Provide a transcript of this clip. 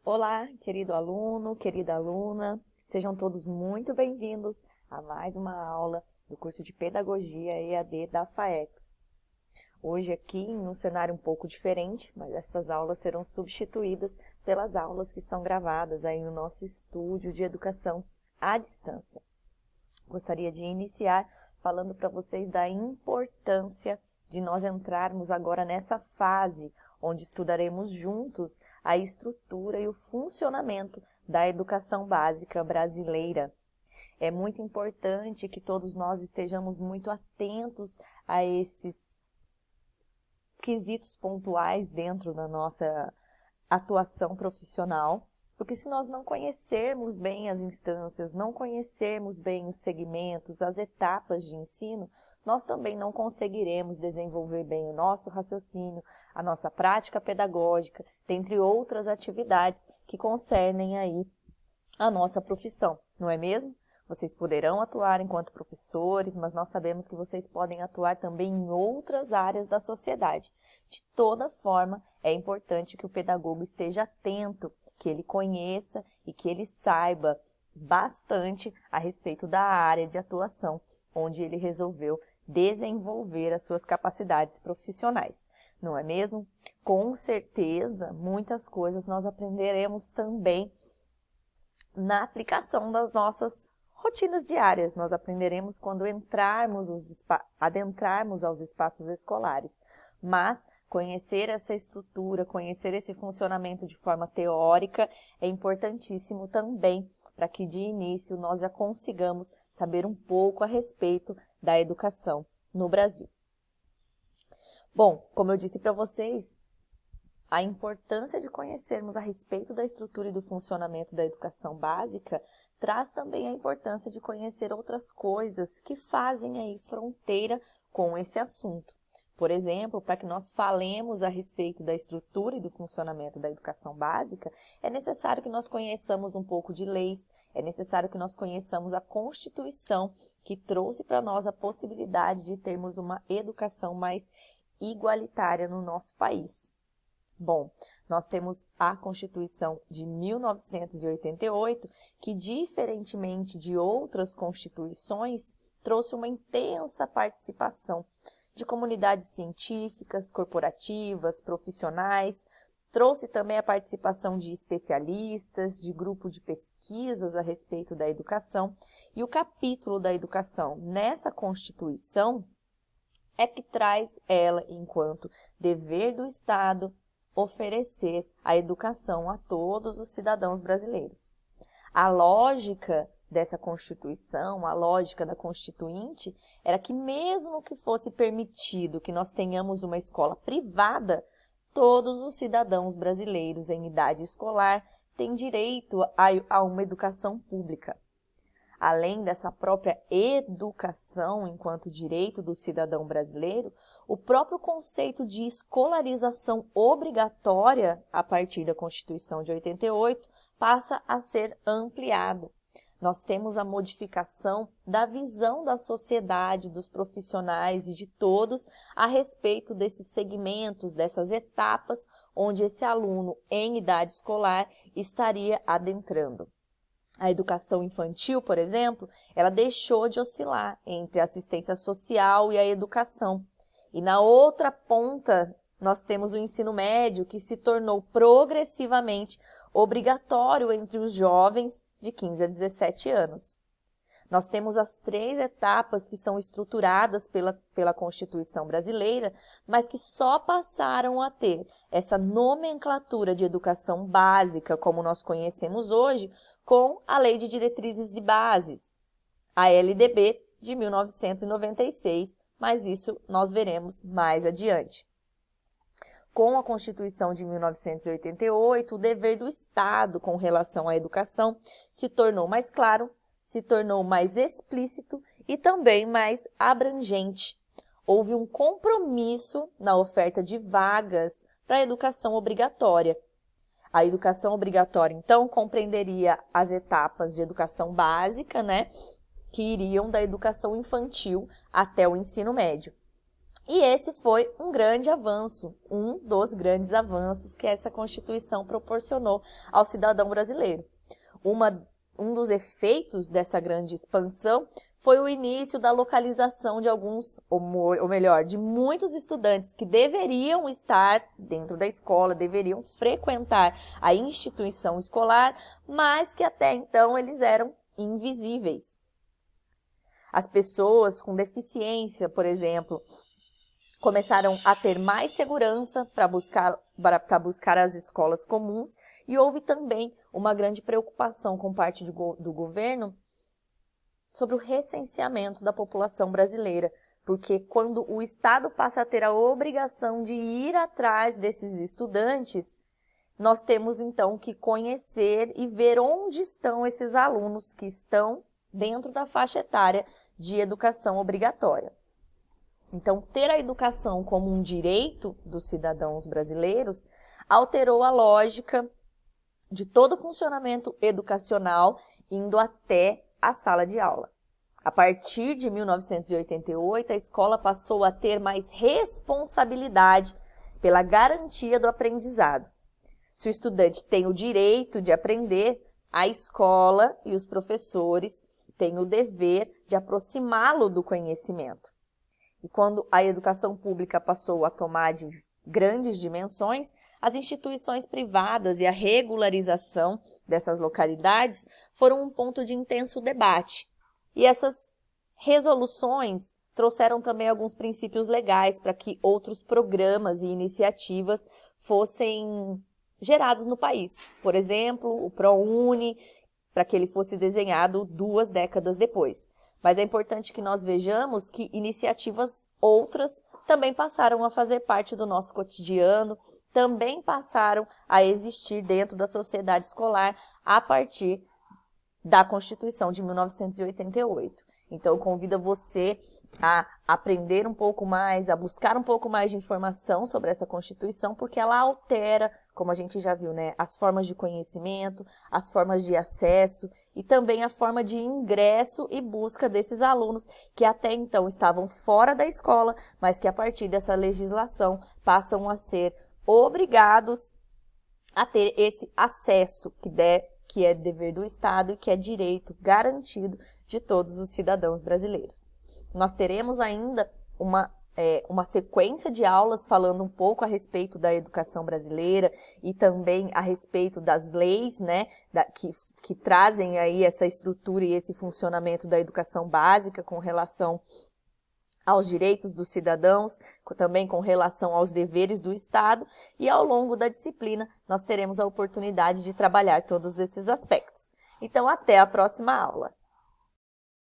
Olá, querido aluno, querida aluna, sejam todos muito bem-vindos a mais uma aula do curso de Pedagogia EAD da FAEX. Hoje aqui em um cenário um pouco diferente, mas estas aulas serão substituídas pelas aulas que são gravadas aí no nosso estúdio de educação à distância. Gostaria de iniciar falando para vocês da importância de nós entrarmos agora nessa fase onde estudaremos juntos a estrutura e o funcionamento da educação básica brasileira. É muito importante que todos nós estejamos muito atentos a esses quesitos pontuais dentro da nossa atuação profissional, porque se nós não conhecermos bem as instâncias, não conhecermos bem os segmentos, as etapas de ensino, nós também não conseguiremos desenvolver bem o nosso raciocínio, a nossa prática pedagógica, dentre outras atividades que concernem aí a nossa profissão, não é mesmo? Vocês poderão atuar enquanto professores, mas nós sabemos que vocês podem atuar também em outras áreas da sociedade. De toda forma, é importante que o pedagogo esteja atento, que ele conheça e que ele saiba bastante a respeito da área de atuação, onde ele resolveu desenvolver as suas capacidades profissionais. Não é mesmo? Com certeza, muitas coisas nós aprenderemos também na aplicação das nossas rotinas diárias. Nós aprenderemos quando adentrarmos aos espaços escolares. Mas conhecer essa estrutura, conhecer esse funcionamento de forma teórica é importantíssimo também para que de início nós já consigamos saber um pouco a respeito da educação no Brasil. Bom, como eu disse para vocês, a importância de conhecermos a respeito da estrutura e do funcionamento da educação básica traz também a importância de conhecer outras coisas que fazem aí fronteira com esse assunto. Por exemplo, para que nós falemos a respeito da estrutura e do funcionamento da educação básica, é necessário que nós conheçamos um pouco de leis, é necessário que nós conheçamos a Constituição, que trouxe para nós a possibilidade de termos uma educação mais igualitária no nosso país. Bom, nós temos a Constituição de 1988, que, diferentemente de outras constituições, trouxe uma intensa participação de comunidades científicas, corporativas, profissionais, trouxe também a participação de especialistas, de grupo de pesquisas a respeito da educação, e o capítulo da educação nessa Constituição é que traz ela enquanto dever do Estado oferecer a educação a todos os cidadãos brasileiros. A lógica dessa Constituição, a lógica da Constituinte, era que mesmo que fosse permitido que nós tenhamos uma escola privada, todos os cidadãos brasileiros em idade escolar têm direito a uma educação pública. Além dessa própria educação enquanto direito do cidadão brasileiro, o próprio conceito de escolarização obrigatória a partir da Constituição de 88 passa a ser ampliado. Nós temos a modificação da visão da sociedade, dos profissionais e de todos a respeito desses segmentos, dessas etapas onde esse aluno em idade escolar estaria adentrando. A educação infantil, por exemplo, ela deixou de oscilar entre a assistência social e a educação. E na outra ponta, nós temos o ensino médio, que se tornou progressivamente obrigatório entre os jovens de 15 a 17 anos. Nós temos as 3 etapas que são estruturadas pela Constituição brasileira, mas que só passaram a ter essa nomenclatura de educação básica, como nós conhecemos hoje, com a Lei de Diretrizes e Bases, a LDB de 1996, mas isso nós veremos mais adiante. Com a Constituição de 1988, o dever do Estado com relação à educação se tornou mais claro, se tornou mais explícito e também mais abrangente. Houve um compromisso na oferta de vagas para a educação obrigatória. A educação obrigatória, então, compreenderia as etapas de educação básica, que iriam da educação infantil até o ensino médio. E esse foi um grande avanço, um dos grandes avanços que essa Constituição proporcionou ao cidadão brasileiro. Um dos efeitos dessa grande expansão foi o início da localização de alguns, ou melhor, de muitos estudantes que deveriam estar dentro da escola, deveriam frequentar a instituição escolar, mas que até então eles eram invisíveis. As pessoas com deficiência, por exemplo, começaram a ter mais segurança para buscar as escolas comuns e houve também uma grande preocupação com parte do governo sobre o recenseamento da população brasileira, porque quando o Estado passa a ter a obrigação de ir atrás desses estudantes, nós temos então que conhecer e ver onde estão esses alunos que estão dentro da faixa etária de educação obrigatória. Então, ter a educação como um direito dos cidadãos brasileiros alterou a lógica de todo o funcionamento educacional, indo até a sala de aula. A partir de 1988, a escola passou a ter mais responsabilidade pela garantia do aprendizado. Se o estudante tem o direito de aprender, a escola e os professores têm o dever de aproximá-lo do conhecimento. E quando a educação pública passou a tomar de grandes dimensões, as instituições privadas e a regularização dessas localidades foram um ponto de intenso debate. E essas resoluções trouxeram também alguns princípios legais para que outros programas e iniciativas fossem gerados no país. Por exemplo, o ProUni, para que ele fosse desenhado 2 décadas depois. Mas é importante que nós vejamos que iniciativas outras também passaram a fazer parte do nosso cotidiano, também passaram a existir dentro da sociedade escolar a partir da Constituição de 1988. Então, eu convido você a aprender um pouco mais, a buscar um pouco mais de informação sobre essa Constituição, porque ela altera, como a gente já viu, né, as formas de conhecimento, as formas de acesso e também a forma de ingresso e busca desses alunos que até então estavam fora da escola, mas que a partir dessa legislação passam a ser obrigados a ter esse acesso que é dever do Estado e que é direito garantido de todos os cidadãos brasileiros. Nós teremos ainda uma sequência de aulas falando um pouco a respeito da educação brasileira e também a respeito das leis, né, que trazem aí essa estrutura e esse funcionamento da educação básica com relação aos direitos dos cidadãos, também com relação aos deveres do Estado, e ao longo da disciplina nós teremos a oportunidade de trabalhar todos esses aspectos. Então, até a próxima aula!